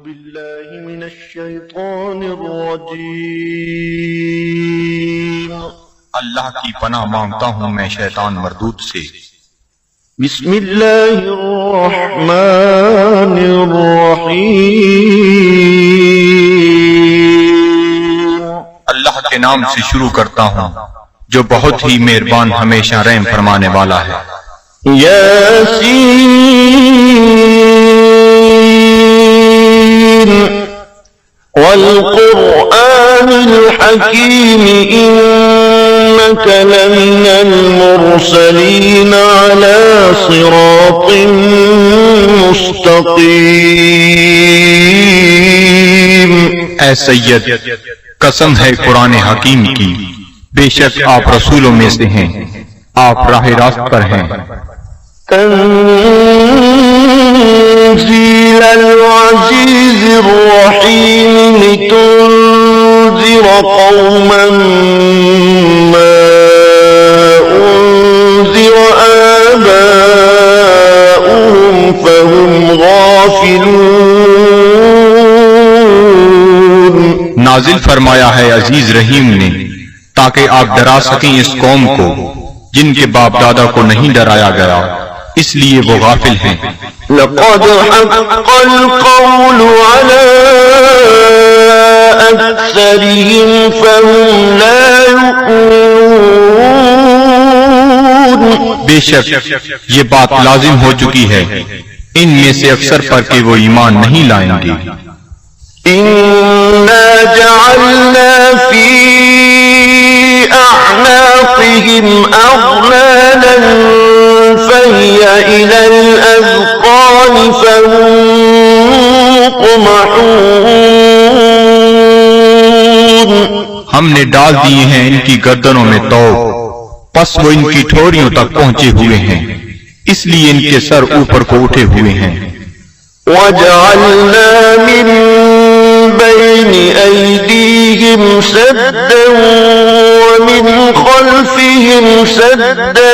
بالله من الشيطان الرجيم اللہ کی پناہ مانگتا ہوں میں شیطان مردود سے۔ بسم الله الرحمن الرحيم اللہ کے نام سے شروع کرتا ہوں جو بہت ہی مہربان ہمیشہ رحم فرمانے والا ہے۔ ياسين والقرآن الحكيم إنك لمن المرسلين على صراط مستقيم۔ اے سید، قسم ہے قرآن حکیم کی، بے شک آپ رسولوں میں سے ہیں، آپ راہ راست پر ہیں۔ تنزيل العزيز الرحيم لتنذر قوما ما أنذر آباؤهم فهم غافلون۔ نازل فرمایا ہے عزیز رحیم نے تاکہ آپ ڈرا سکیں اس قوم کو جن کے باپ دادا کو نہیں ڈرایا گیا، اس لیے وہ غافل ہیں۔ لقد حق القول على أكثرهم فهم لا يؤمنون۔ بے شک یہ بات لازم ہو چکی ہے ان میں سے اکثر پر کہ وہ ایمان نہیں لائیں گے۔ إنا جعلنا في أعناقهم أغلالا فهي إلى الأذقان فهم مقمحون۔ ہم نے ڈال دیے ہیں ان کی گردنوں میں توق، پس وہ ان کی ٹھوریوں تک پہنچے ہوئے ہیں، اس لیے ان کے سر اوپر کو اٹھے ہوئے ہیں۔ وجعلنا من بين أيديهم سدا ومن خلفهم سدا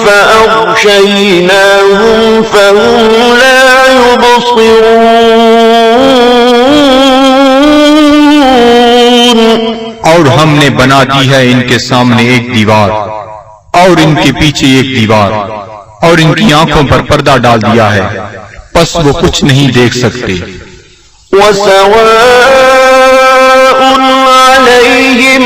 فأغشيناهم فهم لا يبصرون۔ اور ہم نے بنا دی ہے ان کے سامنے ایک دیوار اور ان کے پیچھے ایک دیوار، اور ان کی آنکھوں پر پردہ ڈال دیا ہے، پس وہ کچھ نہیں دیکھ سکتے۔ وسواء عليهم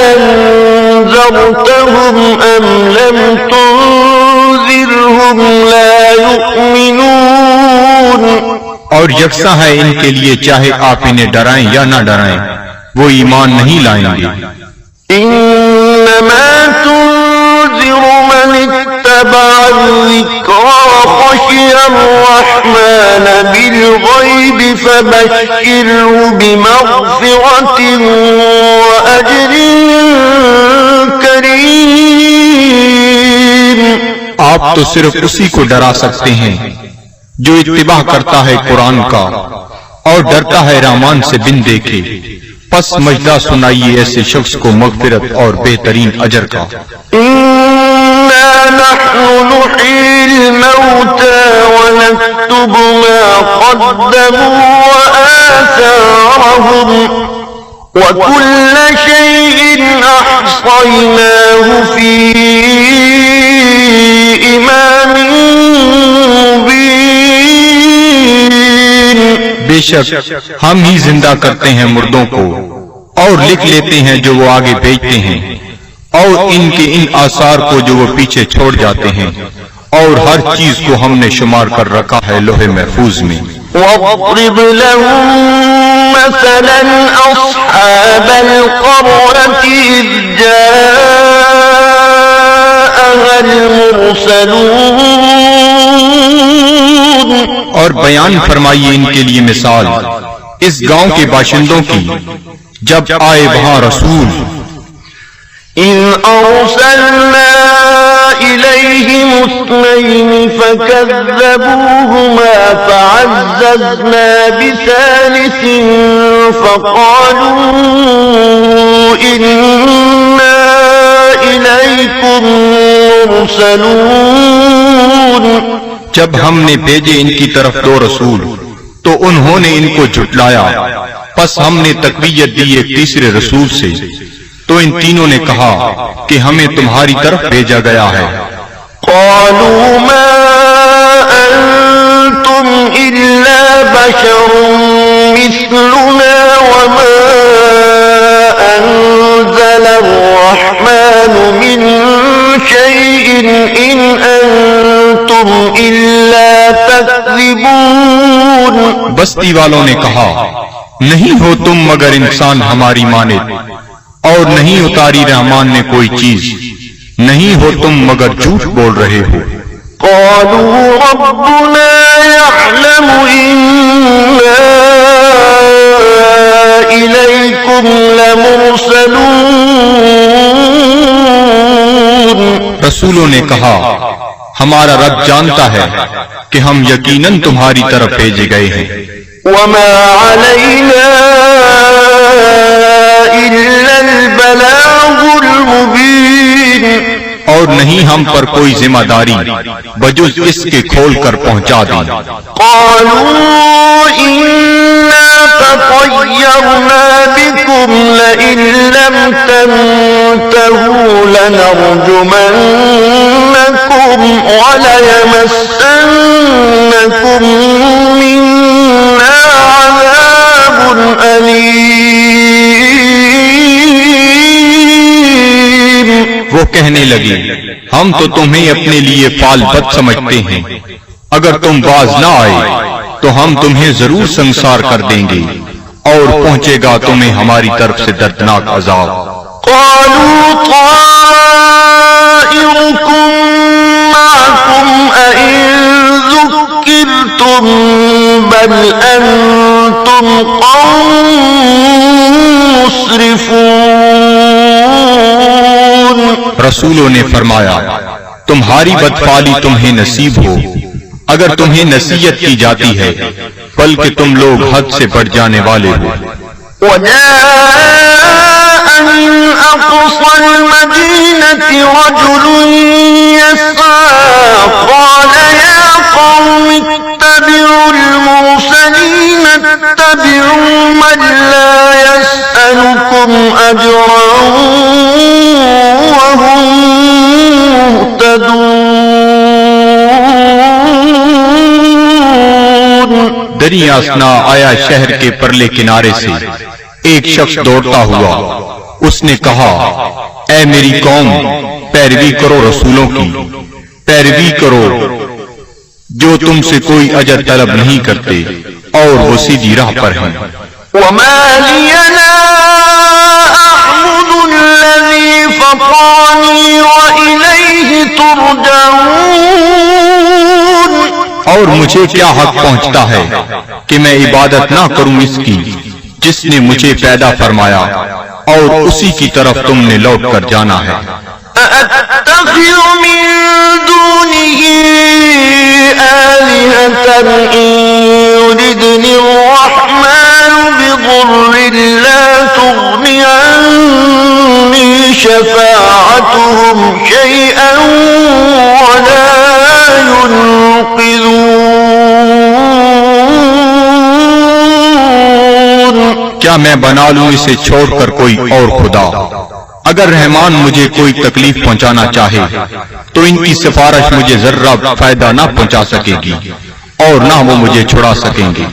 أأنذرتهم أم لم تنذرهم لا يؤمنون۔ اور یکساں ہے ان کے لیے چاہے آپ انہیں ڈرائیں یا نہ ڈرائیں، وہ ایمان نہیں لائیں گے۔ إنما تنذر من اتبع الذكر وخشي الرحمن بالغيب فبشره بمغفرة وأجر كريم۔ آپ تو صرف اسی کو ڈرا سکتے ہیں جو اتباع کرتا ہے قرآن کا اور ڈرتا ہے رحمان سے بن دیکھے، پس مجدہ سنائیے ایسے شخص کو مغفرت اور بہترین اجر کا۔ إنا نحن نحيي الموتى ونكتب ما قدموا وآثارهم وكل شيء أحصيناه في إمام مبين۔ بے شک ہم ہی زندہ کرتے ہیں مردوں کو اور لکھ لیتے ہیں جو وہ آگے بھیجتے ہیں، اور ان کے ان آثار کو جو وہ پیچھے چھوڑ جاتے ہیں، اور ہر چیز کو ہم نے شمار کر رکھا ہے لوح محفوظ میں۔ واضرب لهم مثلا أصحاب القرية إذ جاءها المرسلون۔ اور بیان فرمائیے ان کے لیے مثال اس گاؤں کے باشندوں کی جب آئے وہاں رسول۔ إذ أرسلنا إليهم اثنين فكذبوهما فعززنا بثالث فقالوا إنا إليكم مرسلون۔ جب ہم نے بھیجے ان کی طرف دو رسول تو انہوں نے ان کو جھٹلایا، پس ہم نے تقویت دی ایک تیسرے رسول سے، تو ان تینوں نے کہا کہ ہمیں تمہاری طرف بھیجا گیا ہے۔ قالوا ما أنتم إلا بشر مثلنا وما أنزل الرحمن من شيء إن أنتم إلا تكذبون۔ بستی والوں نے کہا، نہیں ہو تم مگر انسان ہماری مانند، اور نہیں اتاری رحمان نے کوئی چیز، نہیں ہو تم مگر جھوٹ بول رہے ہو۔ قالوا ربنا يعلم إنا إليكم لمرسلون۔ رسولوں نے کہا، ہمارا رب جانتا ہے کہ ہم یقیناً تمہاری طرف بھیجے گئے ہیں۔ وما علينا إلا البلاغ المبين۔ اور نہیں ہم پر کوئی ذمہ داری بجز اس کے کھول کر پہنچا دیں۔ قالوا إنا تطيرنا بكم لئن لم تنتهوا لنرجمنكم وليمسنكم منا عذاب أليم۔ وہ کہنے لگے، ہم تو تمہیں اپنے لیے فال بد سمجھتے ہیں، اگر تم باز نہ آئے تو ہم تمہیں ضرور سنسار کر دیں گے، اور پہنچے گا تمہیں ہماری طرف سے دردناک عذاب۔ قالوا طائركم معكم أئن ذكرتم بل أنتم قوم مسرفون۔ رسولوں نے فرمایا، تمہاری بدفعلی تمہیں نصیب ہو اگر تمہیں نصیحت کی جاتی ہے، بلکہ تم لوگ حد سے بڑھ جانے والے ہو۔ وجاء من أقصى المدينة رجل يسعى قال يا قوم اتبعوا المرسلين اتبعوا من لا يسألكم أجرا وهم مهتدون۔ دریا اسنا آیا شہر کے پرلے کنارے سے ایک شخص دوڑتا ہوا، اس نے کہا، اے میری قوم، پیروی کرو رسولوں کی، پیروی کرو جو تم سے کوئی اجر طلب نہیں کرتے اور وہ سیدھی راہ پر ہیں۔ وما لي لا أعبد الذي فطرني وإليه ترجعون۔ اور مجھے کیا حق پہنچتا ہے کہ میں عبادت نہ کروں اس کی جس نے مجھے پیدا فرمایا اور اسی کی طرف تم نے لوٹ کر جانا ہے۔ أأتخذ من دونه آلهة إن يردني الرحمن بضر لا تغني عني شفاعتهم شيئا ولا ينقذون۔ کیا میں بنا لوں اسے چھوڑ کر کوئی اور خدا؟ اگر رحمان مجھے کوئی تکلیف پہنچانا چاہے تو ان کی سفارش مجھے ذرہ فائدہ نہ پہنچا سکے گی اور نہ وہ مجھے چھڑا سکیں گے۔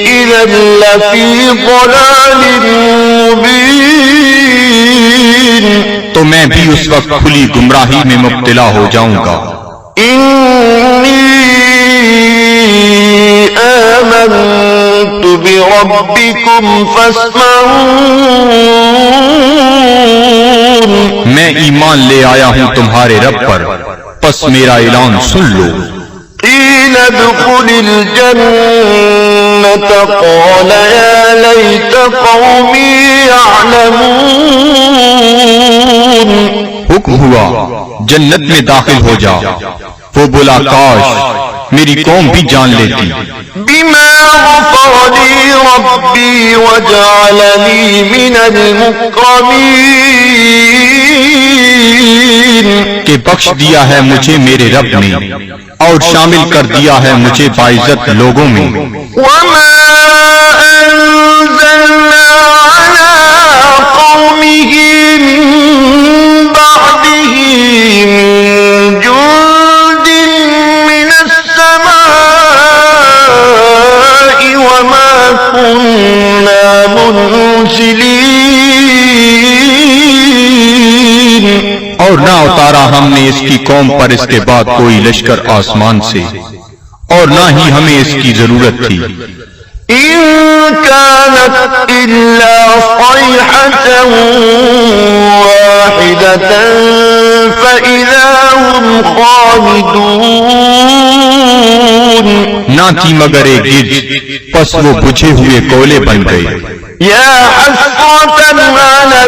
إِذًا لَّفِي ضَلَالٍ مُّبِينٍ۔ تو میں بھی اس وقت کھلی گمراہی میں مبتلا ہو جاؤں گا۔ آمنت بربكم فاسمعون۔ میں ایمان لے آیا ہوں تمہارے رب پر، پس میرا اعلان سن لو۔ قيل ادخل الجنة قال يا ليت قومي يعلمون۔ حکم ہوا جنت میں داخل ہو جا، وہ بولا کاش میری قوم بھی جان لیتی بما غفر لي ربي وجعلني من المكرمين کہ بخش دیا ہے مجھے میرے رب نے اور شامل کر دیا ہے مجھے باعزت لوگوں میں وما أنزلنا على قومه من بعده من جند من السماء وما كنا منزلين اور نہ اتارا ہم نے اس کی قوم پر اس کے بعد کوئی لشکر آسمان سے اور نہ ہی ہمیں اس کی ضرورت تھی إن كانت إلا صيحة واحدة فإذا هم خامدون نہ تھی مگر ایک گرج پس وہ بجھے ہوئے کولے بن گئے يا حسرة على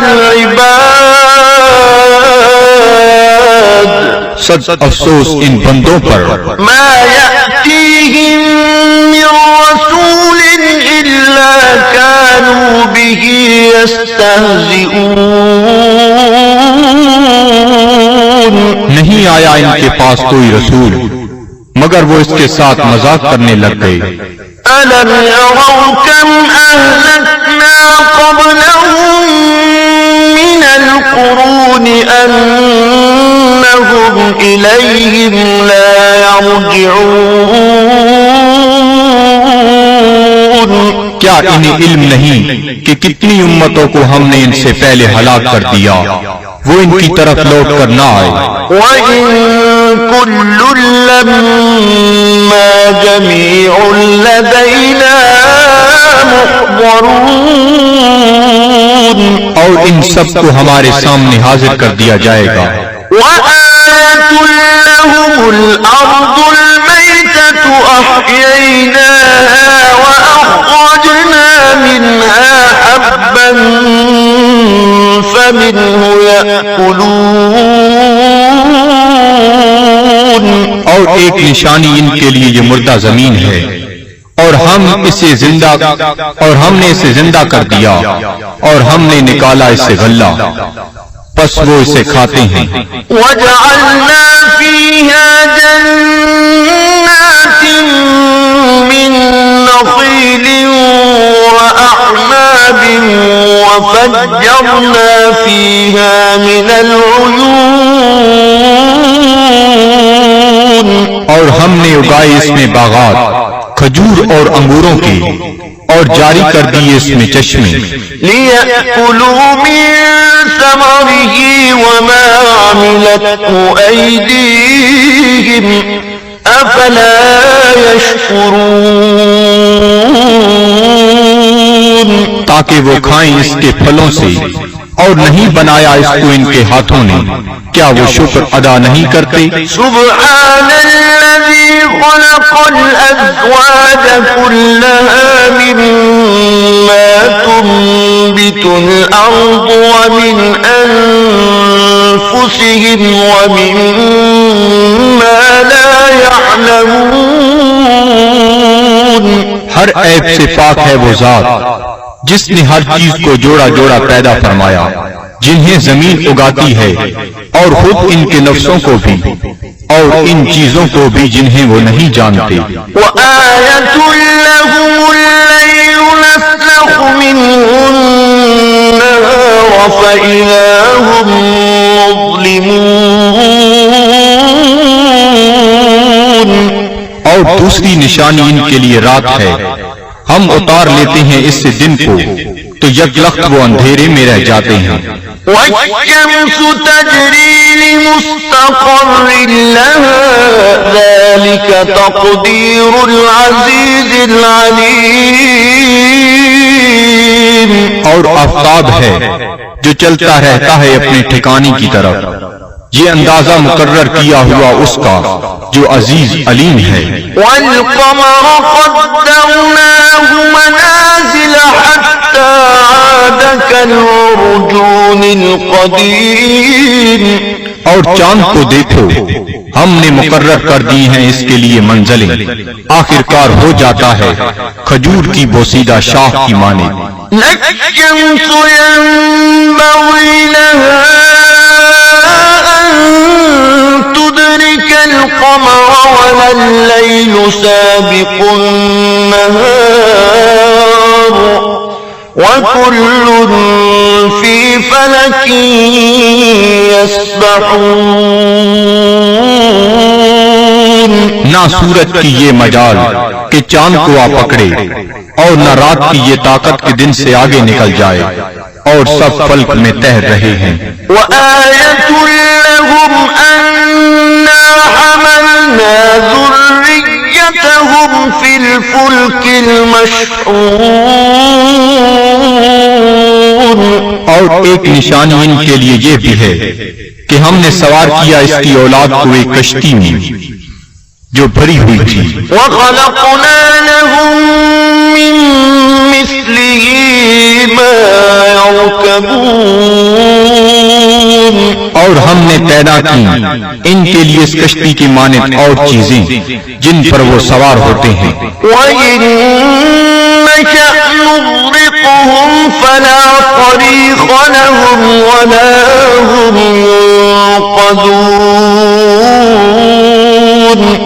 العباد سچ افسوس ان بندوں پر ما يأتيهم من رسول إلا كانوا به يستهزئون نہیں آیا ان کے پاس کوئی رسول مگر وہ اس کے ساتھ مذاق کرنے لگ گئے ألم يروا كم أهلكنا قبلهم من القرون أنهم إليهم لا يرجعون کیا انہیں علم نہیں کہ کتنی امتوں کو ہم نے ان سے پہلے ہلاک کر دیا وہ ان کی طرف لوٹ کر نہ آئے وَإِن كُلٌّ لَّمَّا جَمِيعٌ لَّدَيْنَا مُحْضَرُونَ اور ان سب کو ہمارے سامنے حاضر کر دیا جائے گا وَآيَةٌ لَّهُمُ الْأَرْضُ الْمَيْتَةُ أَحْيَيْنَاهَا وَأَخْرَجْنَا مِنْهَا حَبًّا فَمِنْهُ يَأْكُلُونَ اور ایک نشانی ان کے لیے یہ مردہ زمین ہے اور ہم نے اسے زندہ کر دیا اور ہم نے نکالا اسے غلہ پس وہ اسے کھاتے ہیں وَجَعَلْنَا فِيهَا جَنَّاتٍ مِّن نَّخِيلٍ وَأَعْنَابٍ وَفَجَّرْنَا فِيهَا مِنَ الْعُيُونِ اور ہم نے اگائے اس میں باغات کھجور اور انگوروں کے اور جاری کر دیے اس میں چشمے لِيَأْكُلُوا مِن ثَمَرِهِ وَمَا عَمِلَتْهُ أَيْدِيهِمْ أَفَلَا يَشْكُرُونَ تاکہ وہ کھائیں اس کے پھلوں سے اور نہیں بنایا اس کو ان کے ہاتھوں نے کیا وہ شکر ادا نہیں کرتے سبحان الذي خلق الأزواج كلها مما تنبت الأرض ومن أنفسهم ومما لا يعلمون ہر عیب سے پاک ہے وہ ذات جس نے ہر چیز کو جوڑا جوڑا پیدا فرمایا جنہیں زمین اگاتی ہے اور خود ان کے نفسوں کو بھی اور ان چیزوں کو بھی جنہیں وہ نہیں جانتے وَآيَةٌ لَهُمُ اللَّيْلُ نَسْلَخُ مِنْهُ النَّهَارَ فَإِذَا هُمْ مُظْلِمُونَ اور دوسری نشانی ان کے لیے رات ہے ہم اتار لیتے ہیں اس سے دن کو تو یک لخت وہ اندھیرے میں رہ جاتے ہیں وَالشَّمْسُ تَجْرِي لِمُسْتَقَرٍّ لَهَا ذَلِكَ تَقْدِيرُ الْعَزِيزِ الْعَلِيمِ اور آفتاب ہے جو چلتا رہتا ہے اپنے ٹھکانے کی طرف یہ اندازہ مقرر کیا ہوا اس کا جو عزیز علیم ہے وَالْقَمَرَ قَدَّرْنَاهُ مَنَازِلَ حَتَّى عَادَ كَالْعُرْجُونِ الْقَدِيمِ اور چاند کو دیکھو، ہم نے مقرر کر دی ہیں اس کے لیے منزلیں، آخر کار ہو جاتا ہے کھجور کی بوسیدہ شاخ کی مانند۔ الشمس ينبغي لها أن تدرك القمر ولا الليل سابق النهار وكل في فلك يسبحون۔ نہ سورج کی یہ مجال کہ چاند کو آ پکڑے، اور نہ رات کی یہ طاقت کے دن سے آگے نکل جائے، اور سب فلک میں تیر رہے ہیں۔ وآية لهم أنا حملنا ذريتهم في الفلك المشحون۔ اور ایک نشانی ان کے لیے یہ بھی ہے کہ ہم نے سوار کیا اس کی اولاد کو ایک کشتی میں جو بھری ہوئی تھی۔ وخلقنا لهم من مثله ما يركبون۔ اور ہم نے پیدا کی ان کے لیے اس کشتی کی مانند اور چیزیں جن پر وہ سوار ہوتے ہیں۔ وَإِن نَّشَأْ نُغْرِقْهُمْ فَلَا طَرِيقَ لَهُمْ وَلَا هُمْ يُنقَذُونَ۔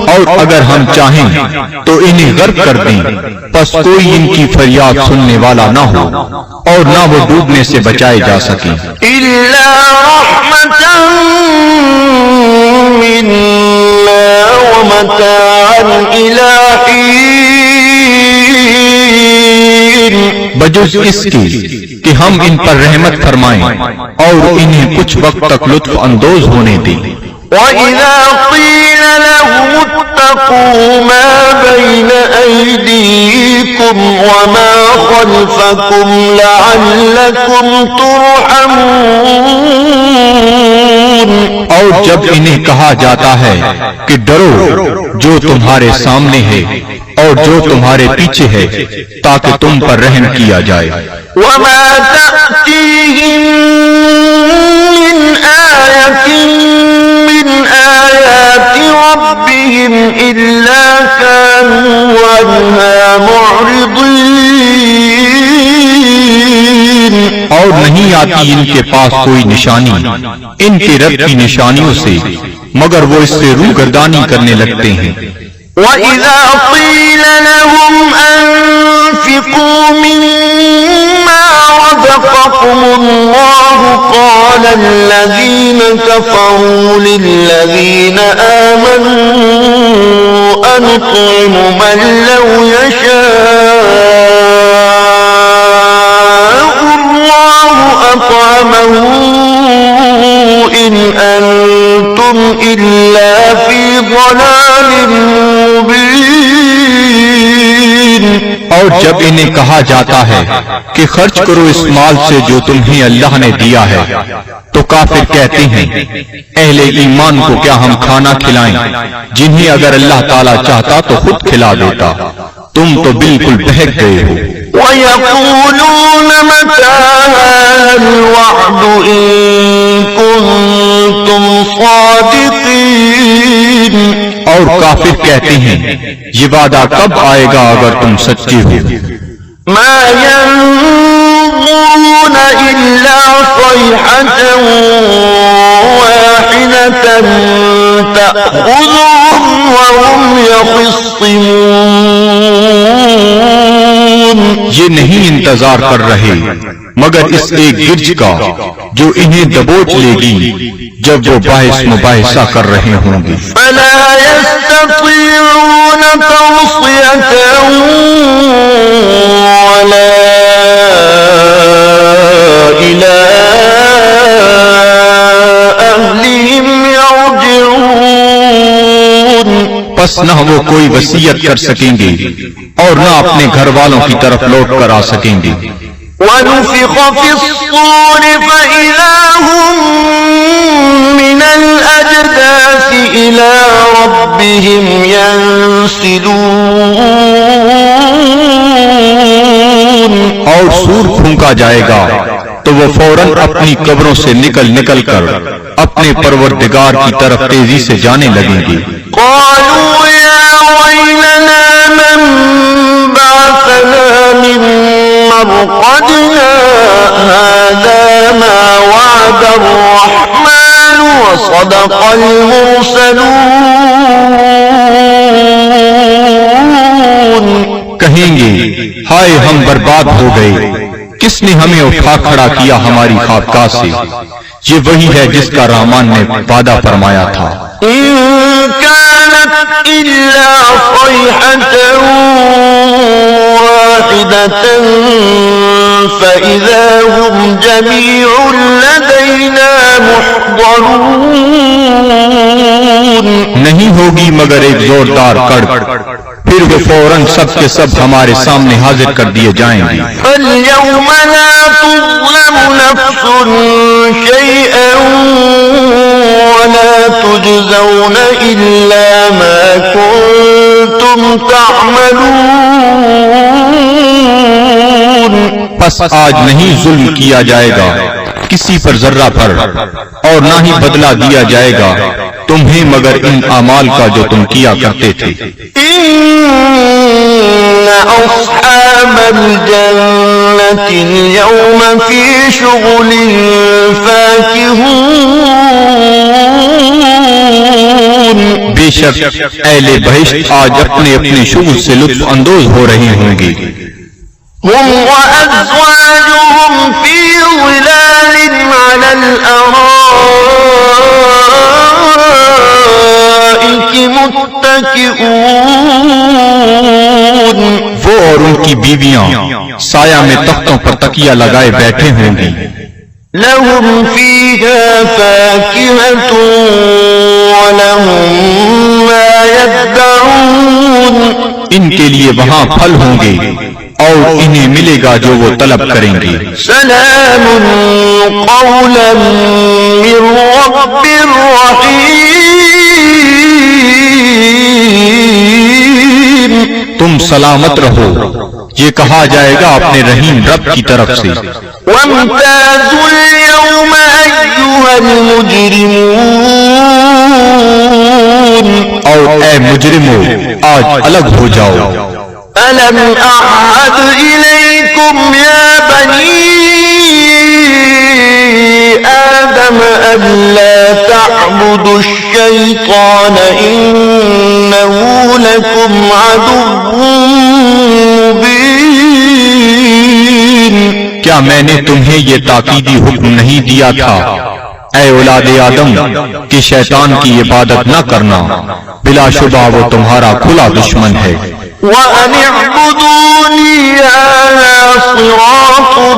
اور اگر ہم چاہیں تو انہیں غرق کر دیں، پس کوئی ان کی فریاد سننے والا نہ ہو، اور نہ وہ ڈوبنے سے بچائے جا سکیں۔ إِلَّا رَحْمَةً مِّنَّا وَمَتَاعًا إِلَىٰ حِينٍ۔ بجز اس کے کہ ہم ان پر رحمت فرمائیں اور انہیں کچھ وقت تک لطف اندوز ہونے دیں۔ وَإِذَا قِيلَ لَهُمُ اتَّقُوا مَا بَيْنَ أَيْدِيكُمْ وَمَا خَلْفَكُمْ لَعَلَّكُمْ تُرْحَمُونَ۔ اور جب انہیں کہا جاتا ہے کہ ڈرو جو تمہارے سامنے ہے اور جو تمہارے پیچھے ہے، تاکہ تم پر رحم کیا جائے۔ وَمَا تَأْتِيهِم مِّنْ آيَةٍ مِّنْ آيَاتِ رَبِّهِمْ إِلَّا كَانُوا عَنْهَا مُعْرِضِينَ۔ اور نہیں آتی ان کے پاس کوئی نشانی ان کے رب کی نشانیوں سے مگر وہ اس سے روگردانی کرنے لگتے ہیں۔ وَإِذَا قِيلَ لَهُمْ أَنفِقُوا مِمَّا رَزَقَكُمُ اللَّهُ قَالَ الَّذِينَ كَفَرُوا لِلَّذِينَ آمَنُوا أَنُطْعِمُ مَن لَّوْ يَشَاءُ اللَّهُ أَطْعَمَهُ إِنْ أَنتُمْ إِلَّا فِي ضَلَالٍ مُّبِينٍ۔ اور جب انہیں کہا جاتا ہے کہ خرچ کرو اس مال سے جو تمہیں اللہ نے دیا ہے، تو کافر کہتے ہیں اہل ایمان کو کیا ہم کھانا کھلائیں جنہیں اگر اللہ تعالیٰ چاہتا تو خود کھلا دیتا، تم تو بالکل بہک گئے ہو۔ وَيَقُولُونَ مَتَىٰ هَٰذَا الْوَعْدُ إِن كُنتُمْ صَادِقِينَ۔ اور کافر کہتے ہیں یہ وعدہ کب آئے گا اگر تم سچے ہو؟ مَا يَنظُرُونَ إِلَّا صَيْحَةً وَاحِدَةً تَأْخُذُهُمْ وَهُمْ يَخِصِّمُونَ۔ یہ نہیں انتظار کر رہے مگر اس ایک گرج کا جو انہیں دبوچ لے گی جب وہ باعث مباحثہ کر رہے ہوں گے۔ فَلَا يَسْتَطِيعُونَ تَوْصِيَةً وَلَا إِلَىٰ أَهْلِهِمْ يَرْجِعُونَ۔ پس نہ وہ کوئی وصیت کر سکیں گے اور نہ اپنے گھر والوں کی طرف لوٹ کر آ سکیں گے۔ وَنُفِخَ فِي الصُّورِ فَإِذَا هُم مِّنَ الْأَجْدَاثِ إِلَىٰ رَبِّهِمْ يَنسِلُونَ۔ اور سور پھونکا جائے گا تو وہ فوراً اپنی قبروں سے نکل کر اپنے پروردگار کی طرف تیزی سے جانے لگیں گے۔ قالوا يا ويلنا من بعثنا من مرقدنا هذا ما وعد الرحمن وصدق المرسلون۔ کہیں گے ہائے ہم برباد ہو گئے، کس نے ہمیں اٹھا کھڑا کیا ہماری خوابگاہ سے؟ یہ وہی ہے جس کا رحمان نے وعدہ فرمایا تھا۔ إن كانت إلا صيحة واحدة فإذا هم جميع لدينا محضرون۔ نہیں ہوگی مگر ایک زوردار کڑک، پھر وہ فوراً سب کے سب ہمارے سامنے حاضر کر دیے جائیں گے۔ فاليوم لا تظلم نفس شيئا ولا تجزون إلا ما كنتم تعملون۔ پس آج نہیں ظلم کیا جائے گا کسی پر ذرہ پر، اور نہ ہی بدلہ دیا جائے گا تمہیں مگر ان اعمال کا جو تم کیا کرتے تھے۔ إن أصحاب الجنة اليوم في شغل فاكهون۔ بے شک اہل بہشت آج اپنے اپنے شغل سے لطف اندوز ہو رہے ہوں گے۔ هم وأزواجهم في ظلال على الأرائك متكئون۔ وہ اور ان کی بیویاں سایہ میں تختوں پر تکیہ لگائے بیٹھے ہوں گی۔ لهم فيها فاكهة ولهم ما يدعون۔ ان کے لیے وہاں پھل ہوں گے اور انہیں ملے گا جو وہ طلب کریں گے۔ سلام قولا من رب رحیم۔ تم سلامت رہو، یہ کہا جائے گا اپنے رحیم رب کی طرف سے۔ وامتازوا اليوم أيها المجرمون۔ اور اے مجرمو آج الگ ہو جاؤ۔ ألم أعهد إليكم يا بني آدم ألا تعبدوا الشيطان إنه لكم عدو مبين۔ کیا میں نے تمہیں یہ تاکیدی حکم نہیں دیا تھا اے اولاد آدم کہ شیطان کی عبادت نہ کرنا، بلا شبہ وہ تمہارا کھلا دشمن ہے۔ وَأَنِ اعْبُدُونِي هَذَا صِرَاطٌ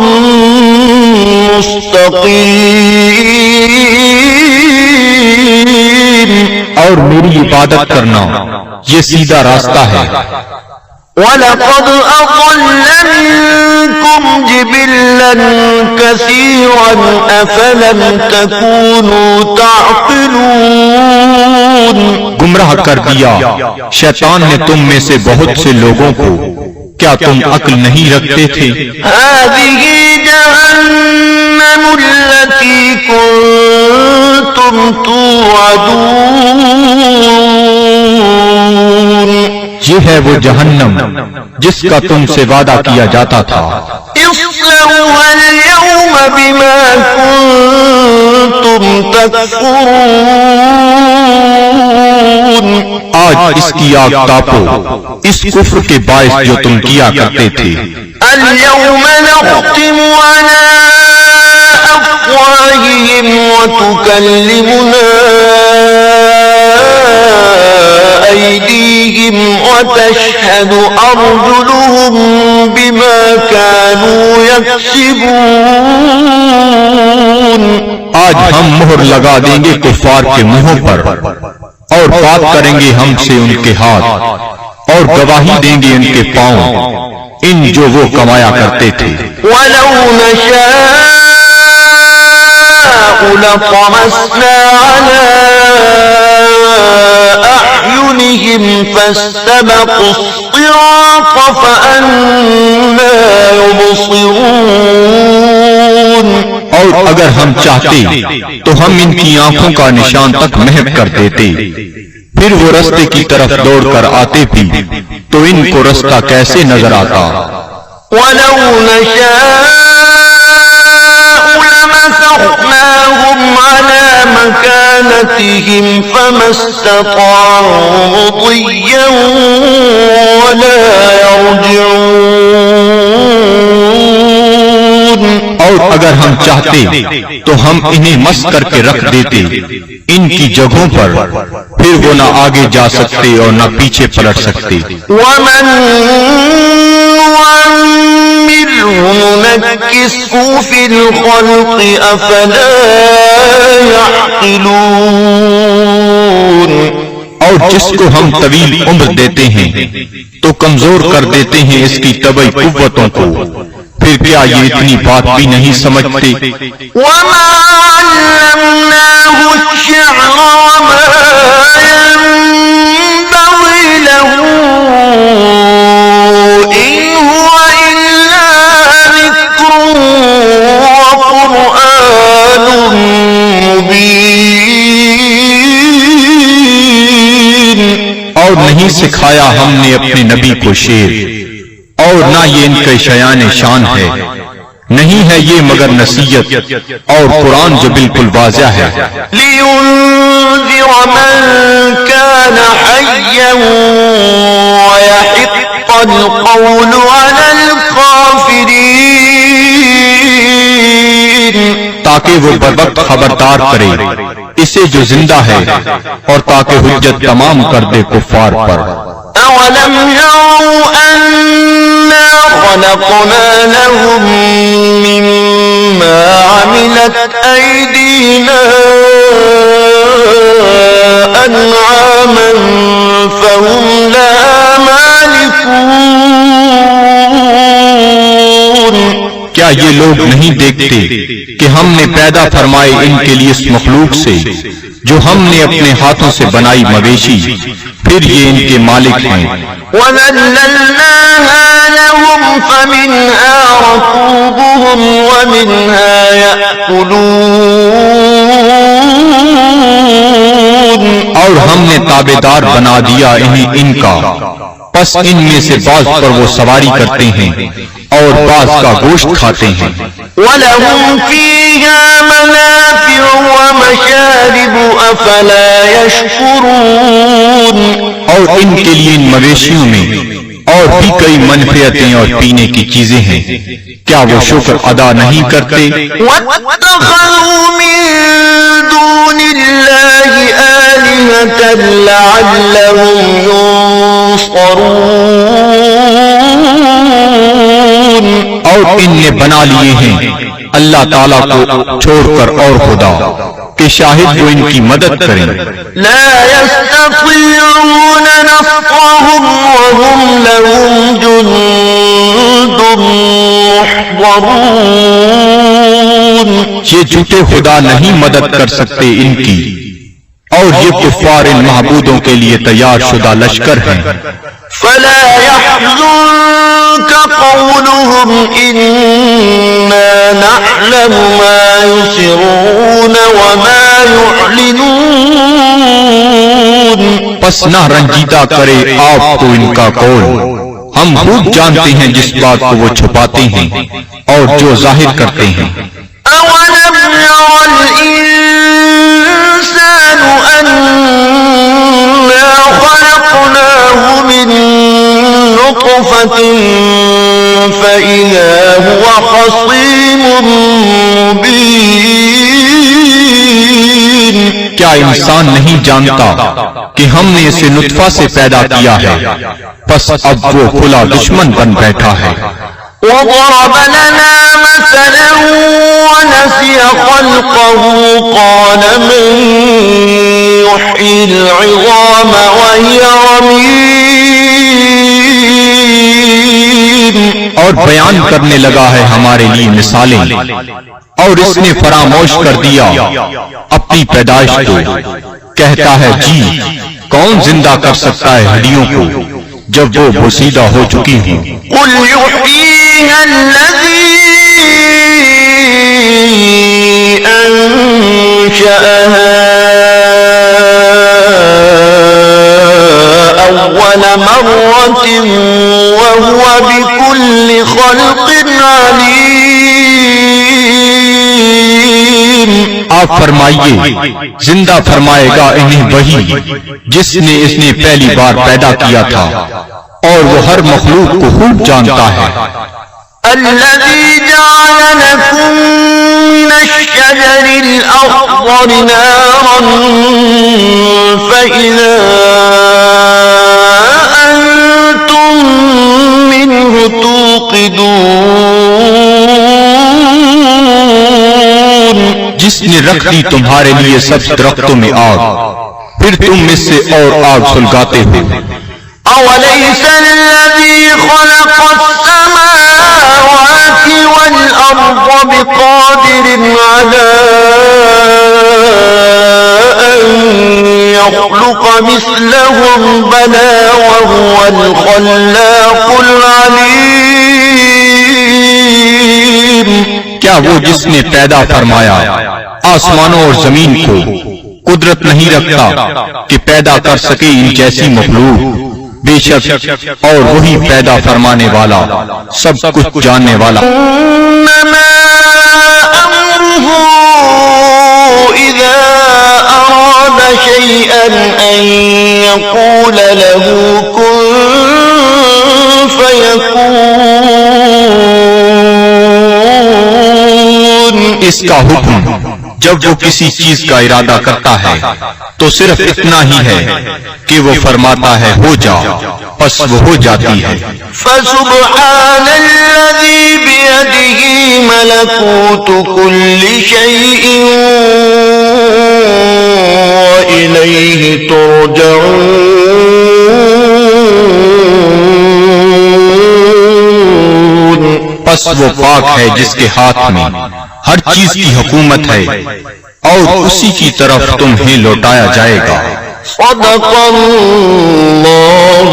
مُسْتَقِيمٌ۔ اور میری عبادت کرنا یہ سیدھا راستہ ہے۔ وَلَقَدْ أَضَلَّ مِنكُمْ جِبِلًّا كَثِيرًا أَفَلَمْ تَكُونُوا تَعْقِلُونَ۔ گمراہ کر دیا شیطان نے تم میں سے بہت سے لوگوں کو، کیا تم عقل نہیں رکھتے تھے؟ هذه جهنم التي كنتم توعدون۔ یہ ہے وہ جہنم جس کا تم سے وعدہ کیا جاتا تھا۔ اصلوها اليوم بما كنتم تكفرون۔ آج اس کی آگ تاپو اس کفر کے باعث جو تم کیا کرتے تھے۔ اليوم نختم على أفواههم وتكلمنا أيديهم وتشهد أرجلهم بما كانوا يكسبون۔ آج ہم مہر لگا دیں گے کفار کے منہوں پر، اور بات کریں گے ہم سے ان کے ہاتھ، اور گواہی دیں گے ان کے پاؤں ان جو وہ کمایا کرتے تھے۔ وَلَوْ نَشَاءُ لَطَمَسْنَا عَلَىٰ أَعْيُنِهِمْ فَاسْتَبَقُوا الصِّرَاطَ فَأَنَّىٰ يُبْصِرُونَ۔ اور اگر ہم چاہتے تو ہم ان کی آنکھوں کا نشان تک محو کر دیتے، پھر وہ رستے کی طرف دوڑ کر آتے بھی تو ان کو رستہ کیسے نظر آتا؟ وَلَوْ نَشَاءُ لَمَسَخْنَاهُمْ عَلَى مَكَانَتِهِمْ فَمَا اسْتَطَاعُوا مُضِيًّا وَلَا يَرْجِعُونَ۔ اور اگر ہم چاہتے تو ہم انہیں مس کر کے رکھ دیتے ان کی جگہوں پر، پھر وہ نہ آگے جا سکتے اور نہ پیچھے پلٹ سکتے۔ وَمَن نُّعَمِّرْهُ نُنَكِّسْهُ فِي الْخَلْقِ أَفَلَا يَعْقِلُونَ۔ اور جس کو ہم طویل عمر دیتے ہیں تو کمزور کر دیتے ہیں اس کی طبعی قوتوں کو، پھر کیا یہ اتنی بات بھی نہیں سمجھتے؟ وَمَا عَلَّمْنَاهُ الشِّعْرَ وَمَا يَنبَغِي لَهُ إِنْ هُوَ إِلَّا ذِكْرٌ وَقُرْآنٌ مُبِينٌ۔ اور نہیں سکھایا ہم نے اپنے نبی کو شعر، اور نہ یہ ان کے شیان شان ہے، نہیں ہے یہ مگر نصیحت اور قرآن جو بالکل واضح ہے۔ لِيُنذِرَ مَن كَانَ حَيًّا وَيَحِقَّ الْقَوْلُ عَلَى الْكَافِرِينَ۔ تاکہ وہ بروقت خبردار کرے اسے جو زندہ ہے، اور تاکہ حجت تمام کر دے کفار پر۔ أَوَلَمْ يَرَوْا أَنَّا خَلَقْنَا لَهُم مِّمَّا عَمِلَتْ أَيْدِينَا أَنْعَامًا فَهُمْ لَهَا مَالِكُونَ۔ کیا یہ لوگ نہیں دیکھتے کہ ہم نے پیدا فرمائے ان کے لیے اس مخلوق سے جو ہم نے اپنے ہاتھوں سے بنائی مویشی، پھر یہ ان کے مالک ہیں۔ وَذَلَّلْنَاهَا لَهُمْ فَمِنْهَا رَكُوبُهُمْ وَمِنْهَا يَأْكُلُونَ۔ اور ہم نے تابعدار بنا دیا انہیں ان کا، پس ان میں سے بعض پر وہ سواری کرتے ہیں اور بعض کا گوشت کھاتے ہیں۔ وَلَهُمْ فِيهَا مَنَافِعُ وَمَشَارِبُ أَفَلَا يَشْكُرُونَ۔ اور ان کے لیے ان مویشیوں میں اور بھی کئی منفعتیں اور پینے کی چیزیں ہیں، کیا وہ شکر ادا نہیں کرتے؟ وَاتَّخَذُوا مِن دُونِ اللَّهِ آلِهَةً لَعَلَّهُمْ يُنصَرُونَ۔ اور ان نے بنا لیے ہیں اللہ تعالیٰ کو چھوڑ کر اور خدا کہ شاہد وہ ان کی مدد کریں۔ لا يستطيعون نصرهم وهم لهم جند محضرون۔ یہ جھوٹے خدا نہیں مدد کر سکتے ان کی، اور یہ کفار ان معبودوں کے لیے تیار شدہ لشکر ہیں۔ فلا يحزنك قولهم إنا نعلم ما يسرون وما يعلنون۔ پس نہ رنجیدہ کرے آپ کو ان کا قول، ہم خوب جانتے ہیں جس بات کو وہ چھپاتے ہیں اور جو ظاہر کرتے ہیں۔ أولم ير الإنسان أنا خلقناه من نطفة فإذا هو خصيم مبين۔ کیا انسان نہیں جانتا کہ ہم نے اسے نطفہ سے پیدا کیا ہے، پس اب وہ کھلا دشمن بن بیٹھا ہے۔ وضرب لنا مثلا ونسي خلقه قال من يحيي العظام وهي رميم۔ اور بیان کرنے لگا ہے ہمارے لیے مثالیں، اور اس نے فراموش کر دیا اپنی پیدائش کو، کہتا ہے جی کون زندہ کر سکتا ہے ہڈیوں کو جب وہ بوسیدہ ہو چکی ہوں۔ قل يحييها الذي أنشأها أول مرة وهو بكل خلق عليم. آپ فرمائیے زندہ فرمائے گا انہیں وہی جس نے اس نے پہلی بار پیدا کیا تھا اور وہ ہر مخلوق کو خوب جانتا ہے. الذي جعل لكم من الشجر الأخضر نارا فإذا أنتم منه توقدون. جس نے رکھ دی تمہارے لیے سب درختوں میں آگ پھر تم اس سے اور آگ سلگاتے ہو. أوليس الذي خلق السماوات والأرض بقادر على أن يخلق مثلهم بلى وهو الخلاق العليم. کیا وہ جس نے پیدا فرمایا آسمانوں اور زمین کو قدرت نہیں رکھتا کہ پیدا کر سکے ان جیسی مخلوق؟ بے شک اور وہی پیدا فرمانے والا سب کچھ جاننے والا. إنما أمره إذا أراد شيئا أن يقول له كن فيكون. اس کا حکم جب وہ کسی چیز کا ارادہ کرتا ہے تو صرف اتنا ہی ہے کہ وہ فرماتا ہے ہو جا، پس وہ ہو جاتی ہے. فسبحان الذي بيده ملكوت كل شيء وإليه ترجعون. پس وہ پاک ہے جس کے ہاتھ میں ہر چیز کی حکومت ہے اور اسی کی طرف تمہیں لوٹایا جائے گا. صدق اللہ